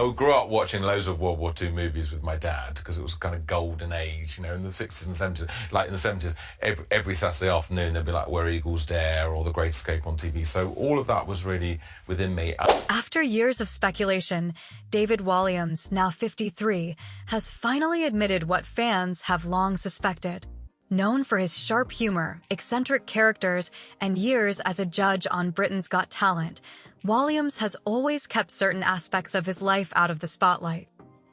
I grew up watching loads of World War II movies with my dad because it was kind of golden age, you know, in the 60s and 70s. Like in the 70s, every Saturday afternoon there'd be like Where Eagles Dare or The Great Escape on TV. So all of that was really within me. After years of speculation, David Walliams, now 53, has finally admitted what fans have long suspected. Known for his sharp humor, eccentric characters, and years as a judge on Britain's Got Talent, Walliams has always kept certain aspects of his life out of the spotlight.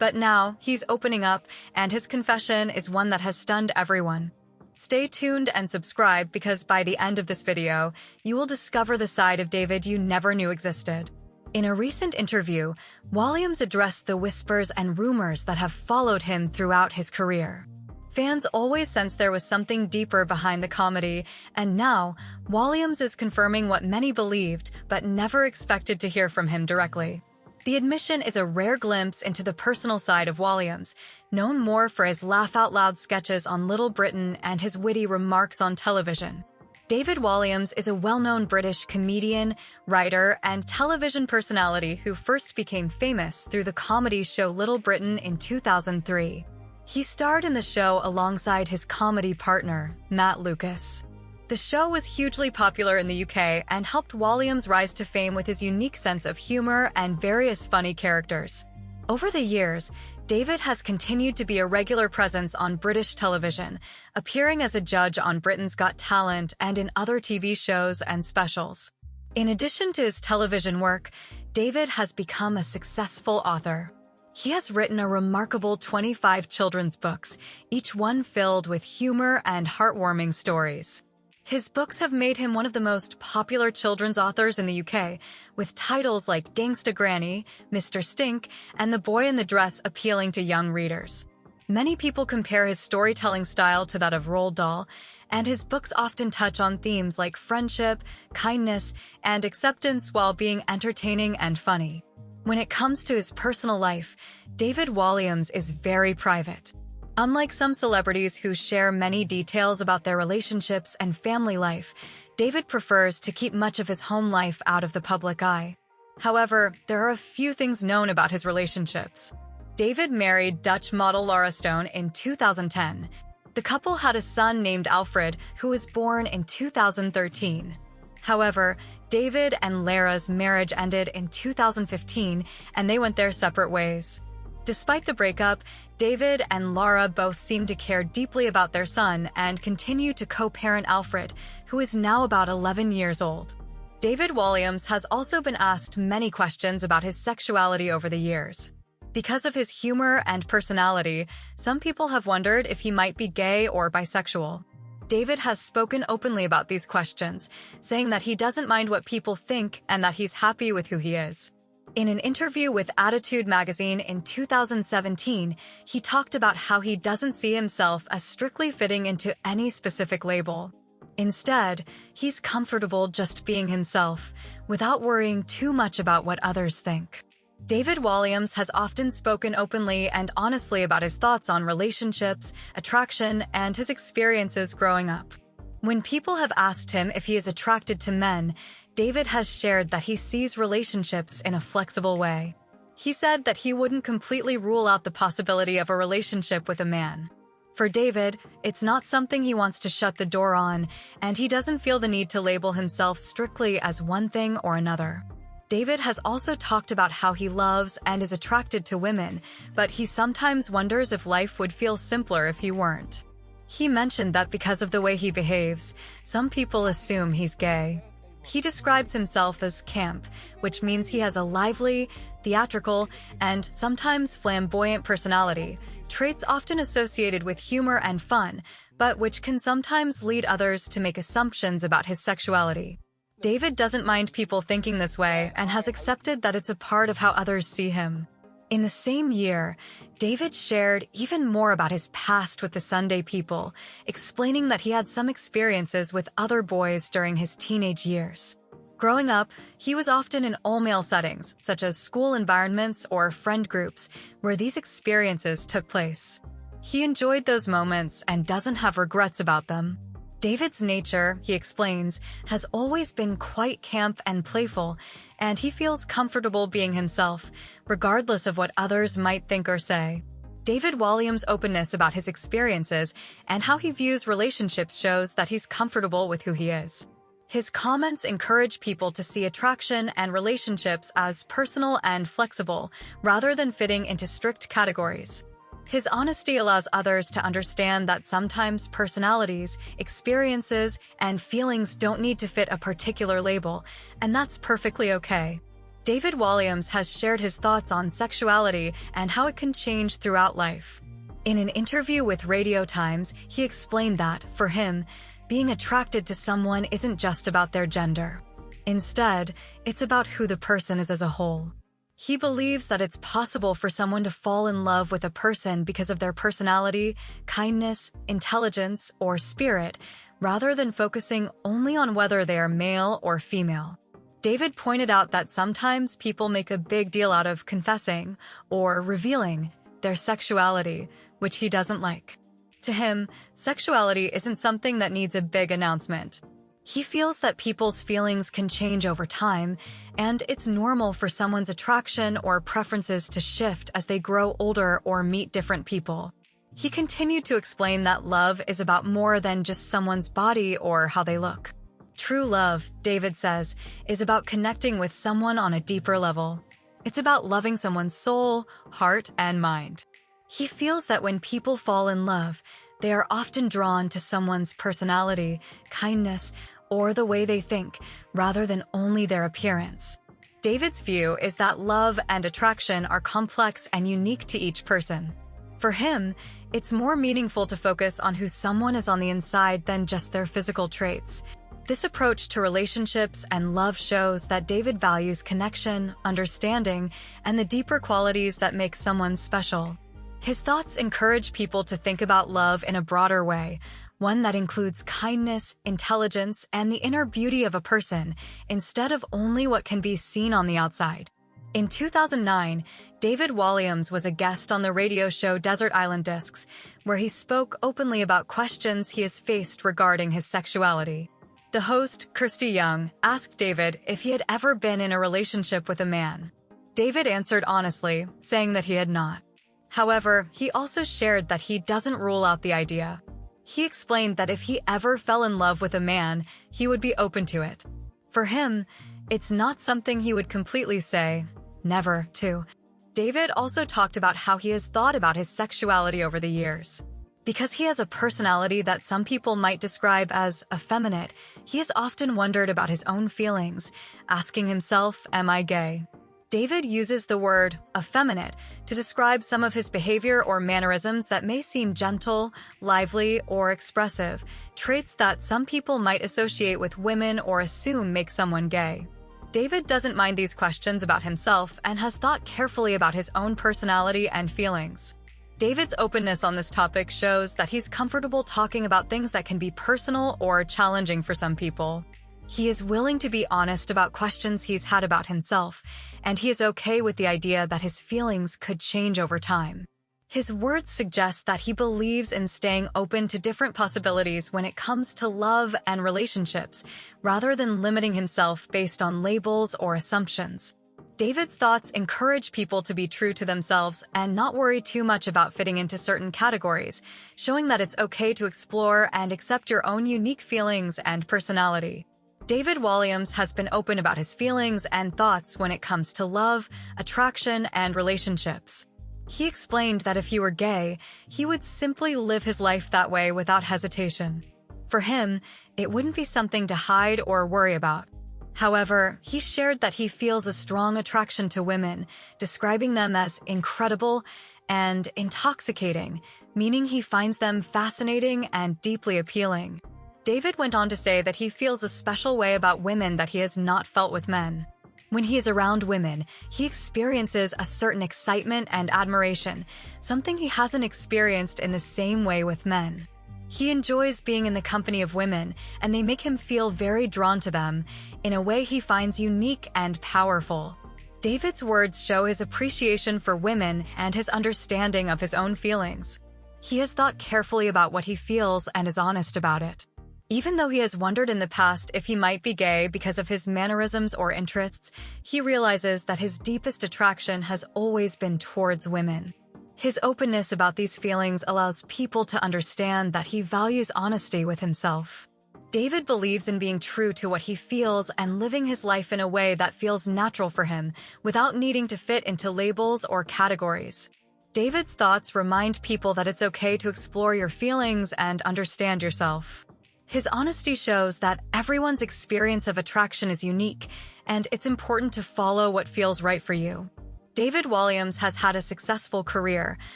But now, he's opening up, and his confession is one that has stunned everyone. Stay tuned and subscribe because by the end of this video, you will discover the side of David you never knew existed. In a recent interview, Walliams addressed the whispers and rumors that have followed him throughout his career. Fans always sensed there was something deeper behind the comedy, and now, Walliams is confirming what many believed but never expected to hear from him directly. The admission is a rare glimpse into the personal side of Walliams, known more for his laugh-out-loud sketches on Little Britain and his witty remarks on television. David Walliams is a well-known British comedian, writer, and television personality who first became famous through the comedy show Little Britain in 2003. He starred in the show alongside his comedy partner, Matt Lucas. The show was hugely popular in the UK and helped Walliams rise to fame with his unique sense of humor and various funny characters. Over the years, David has continued to be a regular presence on British television, appearing as a judge on Britain's Got Talent and in other TV shows and specials. In addition to his television work, David has become a successful author. He has written a remarkable 25 children's books, each one filled with humor and heartwarming stories. His books have made him one of the most popular children's authors in the UK, with titles like Gangsta Granny, Mr. Stink, and The Boy in the Dress appealing to young readers. Many people compare his storytelling style to that of Roald Dahl, and his books often touch on themes like friendship, kindness, and acceptance while being entertaining and funny. When it comes to his personal life, David Walliams is very private. Unlike some celebrities who share many details about their relationships and family life, David prefers to keep much of his home life out of the public eye. However, there are a few things known about his relationships. David married Dutch model Lara Stone in 2010. The couple had a son named Alfred, who was born in 2013. However, David and Lara's marriage ended in 2015, and they went their separate ways. Despite the breakup, David and Lara both seem to care deeply about their son and continue to co-parent Alfred, who is now about 11 years old. David Walliams has also been asked many questions about his sexuality over the years. Because of his humor and personality, some people have wondered if he might be gay or bisexual. David has spoken openly about these questions, saying that he doesn't mind what people think and that he's happy with who he is. In an interview with Attitude magazine in 2017, he talked about how he doesn't see himself as strictly fitting into any specific label. Instead, he's comfortable just being himself, without worrying too much about what others think. David Walliams has often spoken openly and honestly about his thoughts on relationships, attraction, and his experiences growing up. When people have asked him if he is attracted to men, David has shared that he sees relationships in a flexible way. He said that he wouldn't completely rule out the possibility of a relationship with a man. For David, it's not something he wants to shut the door on, and he doesn't feel the need to label himself strictly as one thing or another. David has also talked about how he loves and is attracted to women, but he sometimes wonders if life would feel simpler if he weren't. He mentioned that because of the way he behaves, some people assume he's gay. He describes himself as camp, which means he has a lively, theatrical, and sometimes flamboyant personality, traits often associated with humor and fun, but which can sometimes lead others to make assumptions about his sexuality. David doesn't mind people thinking this way and has accepted that it's a part of how others see him. In the same year, David shared even more about his past with the Sunday People, explaining that he had some experiences with other boys during his teenage years. Growing up, he was often in all-male settings, such as school environments or friend groups, where these experiences took place. He enjoyed those moments and doesn't have regrets about them. David's nature, he explains, has always been quite camp and playful, and he feels comfortable being himself, regardless of what others might think or say. David Walliams' openness about his experiences and how he views relationships shows that he's comfortable with who he is. His comments encourage people to see attraction and relationships as personal and flexible, rather than fitting into strict categories. His honesty allows others to understand that sometimes personalities, experiences, and feelings don't need to fit a particular label, and that's perfectly okay. David Walliams has shared his thoughts on sexuality and how it can change throughout life. In an interview with Radio Times, he explained that, for him, being attracted to someone isn't just about their gender. Instead, it's about who the person is as a whole. He believes that it's possible for someone to fall in love with a person because of their personality, kindness, intelligence, or spirit, rather than focusing only on whether they are male or female. David pointed out that sometimes people make a big deal out of confessing or revealing their sexuality, which he doesn't like. To him, sexuality isn't something that needs a big announcement. He feels that people's feelings can change over time, and it's normal for someone's attraction or preferences to shift as they grow older or meet different people. He continued to explain that love is about more than just someone's body or how they look. True love, David says, is about connecting with someone on a deeper level. It's about loving someone's soul, heart, and mind. He feels that when people fall in love, they are often drawn to someone's personality, kindness, or the way they think, rather than only their appearance. David's view is that love and attraction are complex and unique to each person. For him, it's more meaningful to focus on who someone is on the inside than just their physical traits. This approach to relationships and love shows that David values connection, understanding, and the deeper qualities that make someone special. His thoughts encourage people to think about love in a broader way, one that includes kindness, intelligence, and the inner beauty of a person, instead of only what can be seen on the outside. In 2009, David Walliams was a guest on the radio show Desert Island Discs, where he spoke openly about questions he has faced regarding his sexuality. The host, Kirsty Young, asked David if he had ever been in a relationship with a man. David answered honestly, saying that he had not. However, he also shared that he doesn't rule out the idea. He explained that if he ever fell in love with a man, he would be open to it. For him, it's not something he would completely say never to. David also talked about how he has thought about his sexuality over the years. Because he has a personality that some people might describe as effeminate, he has often wondered about his own feelings, asking himself, "Am I gay?" David uses the word effeminate to describe some of his behavior or mannerisms that may seem gentle, lively, or expressive, traits that some people might associate with women or assume make someone gay. David doesn't mind these questions about himself and has thought carefully about his own personality and feelings. David's openness on this topic shows that he's comfortable talking about things that can be personal or challenging for some people. He is willing to be honest about questions he's had about himself, and he is okay with the idea that his feelings could change over time. His words suggest that he believes in staying open to different possibilities when it comes to love and relationships, rather than limiting himself based on labels or assumptions. David's thoughts encourage people to be true to themselves and not worry too much about fitting into certain categories, showing that it's okay to explore and accept your own unique feelings and personality. David Walliams has been open about his feelings and thoughts when it comes to love, attraction, and relationships. He explained that if he were gay, he would simply live his life that way without hesitation. For him, it wouldn't be something to hide or worry about. However, he shared that he feels a strong attraction to women, describing them as incredible and intoxicating, meaning he finds them fascinating and deeply appealing. David went on to say that he feels a special way about women that he has not felt with men. When he is around women, he experiences a certain excitement and admiration, something he hasn't experienced in the same way with men. He enjoys being in the company of women, and they make him feel very drawn to them, in a way he finds unique and powerful. David's words show his appreciation for women and his understanding of his own feelings. He has thought carefully about what he feels and is honest about it. Even though he has wondered in the past if he might be gay because of his mannerisms or interests, he realizes that his deepest attraction has always been towards women. His openness about these feelings allows people to understand that he values honesty with himself. David believes in being true to what he feels and living his life in a way that feels natural for him, without needing to fit into labels or categories. David's thoughts remind people that it's okay to explore your feelings and understand yourself. His honesty shows that everyone's experience of attraction is unique, and it's important to follow what feels right for you. David Walliams has had a successful career,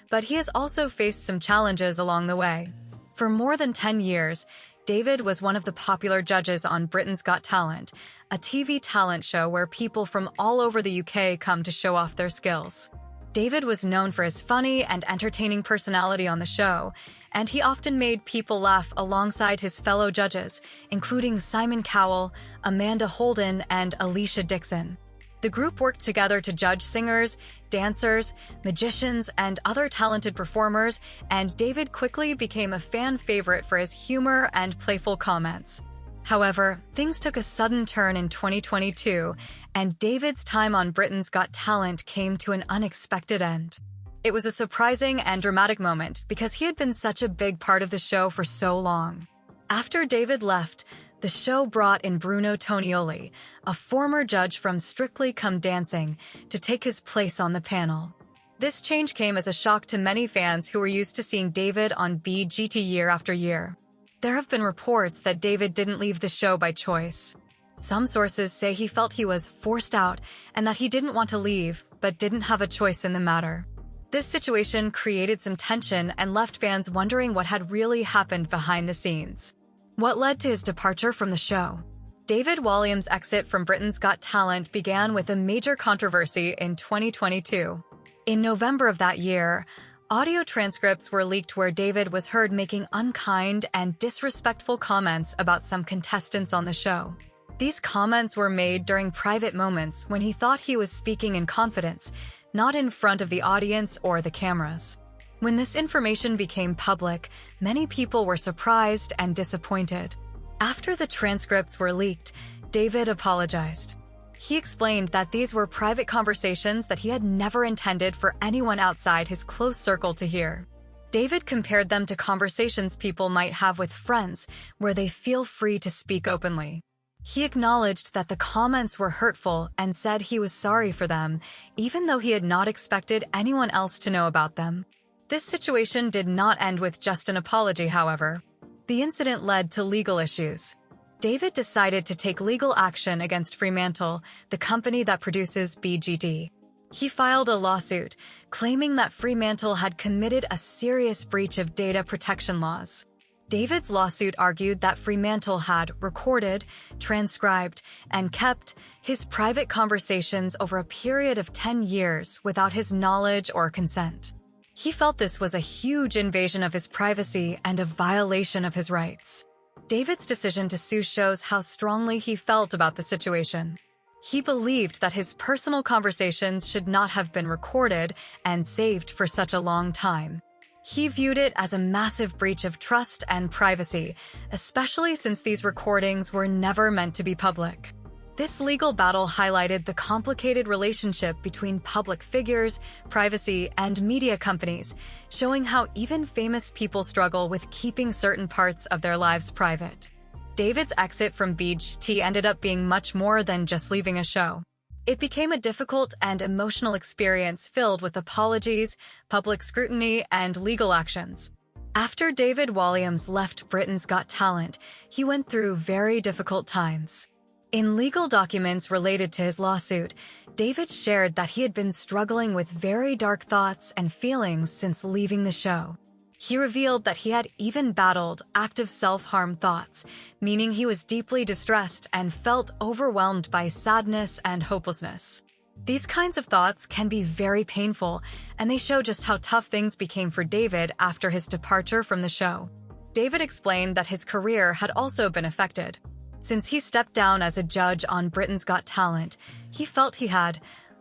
but he has also faced some challenges along the way. For more than 10 years, David was one of the popular judges on Britain's Got Talent, a TV talent show where people from all over the UK come to show off their skills. David was known for his funny and entertaining personality on the show, and he often made people laugh alongside his fellow judges, including Simon Cowell, Amanda Holden, and Alicia Dixon. The group worked together to judge singers, dancers, magicians, and other talented performers, and David quickly became a fan favorite for his humor and playful comments. However, things took a sudden turn in 2022, and David's time on Britain's Got Talent came to an unexpected end. It was a surprising and dramatic moment because he had been such a big part of the show for so long. After David left, the show brought in Bruno Tonioli, a former judge from Strictly Come Dancing, to take his place on the panel. This change came as a shock to many fans who were used to seeing David on BGT year after year. There have been reports that David didn't leave the show by choice. Some sources say he felt he was forced out and that he didn't want to leave, but didn't have a choice in the matter. This situation created some tension and left fans wondering what had really happened behind the scenes. What led to his departure from the show? David Walliams' exit from Britain's Got Talent began with a major controversy in 2022. In November of that year, audio transcripts were leaked where David was heard making unkind and disrespectful comments about some contestants on the show. These comments were made during private moments when he thought he was speaking in confidence, not in front of the audience or the cameras. When this information became public, many people were surprised and disappointed. After the transcripts were leaked, David apologized. He explained that these were private conversations that he had never intended for anyone outside his close circle to hear. David compared them to conversations people might have with friends, where they feel free to speak openly. He acknowledged that the comments were hurtful and said he was sorry for them, even though he had not expected anyone else to know about them. This situation did not end with just an apology, however. The incident led to legal issues. David decided to take legal action against Fremantle, the company that produces BGT. He filed a lawsuit, claiming that Fremantle had committed a serious breach of data protection laws. David's lawsuit argued that Fremantle had recorded, transcribed, and kept his private conversations over a period of 10 years without his knowledge or consent. He felt this was a huge invasion of his privacy and a violation of his rights. David's decision to sue shows how strongly he felt about the situation. He believed that his personal conversations should not have been recorded and saved for such a long time. He viewed it as a massive breach of trust and privacy, especially since these recordings were never meant to be public. This legal battle highlighted the complicated relationship between public figures, privacy, and media companies, showing how even famous people struggle with keeping certain parts of their lives private. David's exit from BGT ended up being much more than just leaving a show. It became a difficult and emotional experience filled with apologies, public scrutiny, and legal actions. After David Walliams left Britain's Got Talent, he went through very difficult times. In legal documents related to his lawsuit, David shared that he had been struggling with very dark thoughts and feelings since leaving the show. He revealed that he had even battled active self-harm thoughts, meaning he was deeply distressed and felt overwhelmed by sadness and hopelessness. These kinds of thoughts can be very painful, and they show just how tough things became for David after his departure from the show. David explained that his career had also been affected. Since he stepped down as a judge on Britain's Got Talent, he felt he had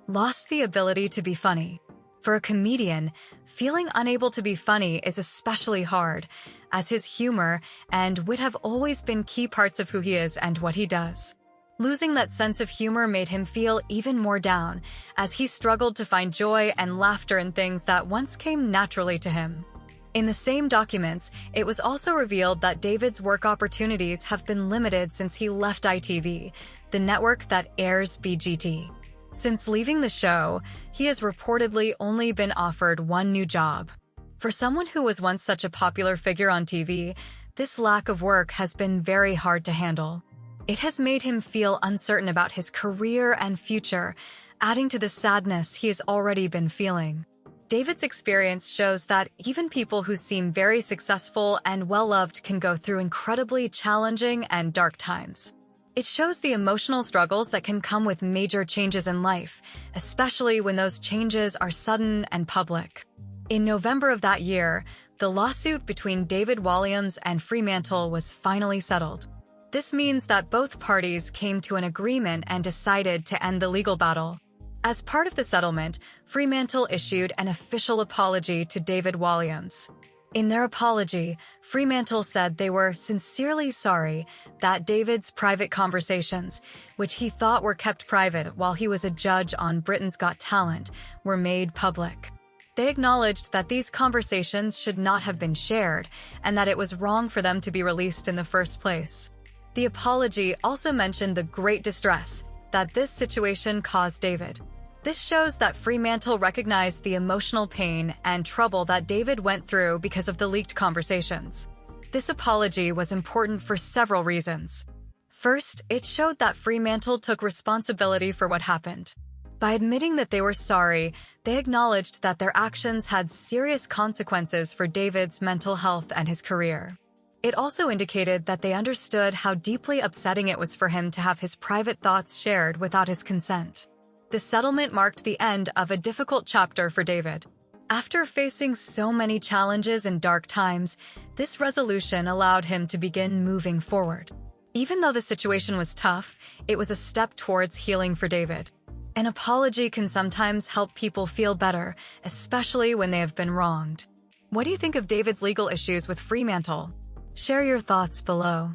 lost the ability to be funny. For a comedian, feeling unable to be funny is especially hard, as his humor and wit have always been key parts of who he is and what he does. Losing that sense of humor made him feel even more down, as he struggled to find joy and laughter in things that once came naturally to him. In the same documents, it was also revealed that David's work opportunities have been limited since he left ITV, the network that airs BGT. Since leaving the show, he has reportedly only been offered one new job. For someone who was once such a popular figure on TV, this lack of work has been very hard to handle. It has made him feel uncertain about his career and future, adding to the sadness he has already been feeling. David's experience shows that even people who seem very successful and well-loved can go through incredibly challenging and dark times. It shows the emotional struggles that can come with major changes in life, especially when those changes are sudden and public. In November of that year, the lawsuit between David Walliams and Fremantle was finally settled. This means that both parties came to an agreement and decided to end the legal battle. As part of the settlement, Fremantle issued an official apology to David Walliams. In their apology, Fremantle said they were sincerely sorry that David's private conversations, which he thought were kept private while he was a judge on Britain's Got Talent, were made public. They acknowledged that these conversations should not have been shared and that it was wrong for them to be released in the first place. The apology also mentioned the great distress that this situation caused David. This shows that Fremantle recognized the emotional pain and trouble that David went through because of the leaked conversations. This apology was important for several reasons. First, it showed that Fremantle took responsibility for what happened. By admitting that they were sorry, they acknowledged that their actions had serious consequences for David's mental health and his career. It also indicated that they understood how deeply upsetting it was for him to have his private thoughts shared without his consent. The settlement marked the end of a difficult chapter for David. After facing so many challenges and dark times, this resolution allowed him to begin moving forward. Even though the situation was tough, it was a step towards healing for David. An apology can sometimes help people feel better, especially when they have been wronged. What do you think of David's legal issues with Fremantle? Share your thoughts below.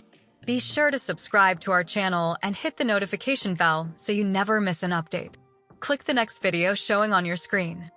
Be sure to subscribe to our channel and hit the notification bell so you never miss an update. Click the next video showing on your screen.